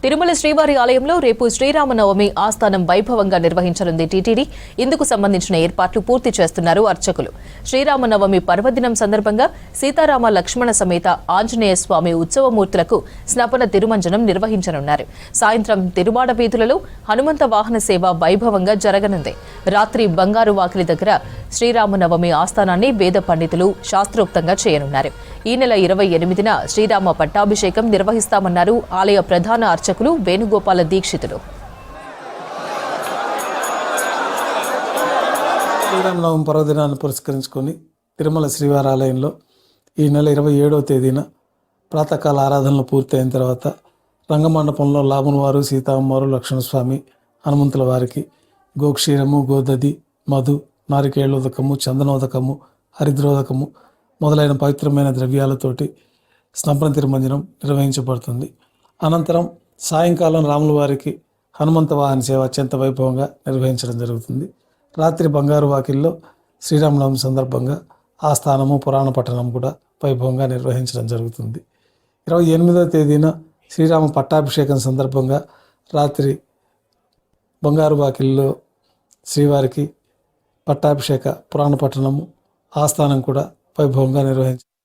తిరుమల శ్రీవారి ఆలయంలో రేపు శ్రీరామనవమి ఆస్థానం వైభవంగా నిర్వహించనుంది టీటీడీ. ఇందుకు సంబంధించిన ఏర్పాట్లు పూర్తి చేస్తున్నారు అర్చకులు. శ్రీరామనవమి పర్వదినం సందర్భంగా సీతారామ లక్ష్మణ సమేత ఆంజనేయ స్వామి ఉత్సవమూర్తులకు స్నపన తిరుమంజనం నిర్వహించనున్నారు. సాయంత్రం తిరుమాడ వీధులలో హనుమంత వాహన సేవ వైభవంగా జరగనుంది. రాత్రి బంగారు వాకిలి దగ్గర శ్రీరామనవమి ఆస్థానాన్ని వేద పండితులు శాస్త్రోక్తంగా చేయనున్నారు. ఈ నెల 28న శ్రీరామ పట్టాభిషేకం నిర్వహిస్తామన్నారు ఆలయ ప్రధాన అర్చకులు వేణుగోపాల దీక్షితులు. శ్రీరామనవమి పర్వదినాన్ని పురస్కరించుకొని తిరుమల శ్రీవారి ఆలయంలో ఈ నెల 27వ తేదీన ప్రాతకాల ఆరాధనలు పూర్తయిన తర్వాత రంగమండపంలో లాభునవారు, సీతామ్మవారు, లక్ష్మణస్వామి, హనుమంతుల వారికి గోక్షీరము, గోదది, మధు, నారికేళోదకము, చందనోదకము, హరిద్రోదకము మొదలైన పవిత్రమైన ద్రవ్యాలతోటి స్నపన తిరుమంజనం నిర్వహించబడుతుంది. అనంతరం సాయంకాలం రాముల వారికి హనుమంత వాహన సేవ అత్యంత వైభవంగా నిర్వహించడం జరుగుతుంది. రాత్రి బంగారు వాకిల్లో శ్రీరామనవమి సందర్భంగా ఆస్థానము, పురాణ పట్టణం కూడా వైభవంగా నిర్వహించడం జరుగుతుంది. 28వ తేదీన శ్రీరామ పట్టాభిషేకం సందర్భంగా రాత్రి బంగారు వాకిల్లో శ్రీవారికి పట్టాభిషేక పురాణ పట్టణము ఆస్థానం కూడా వైభవంగా నిర్వహించారు.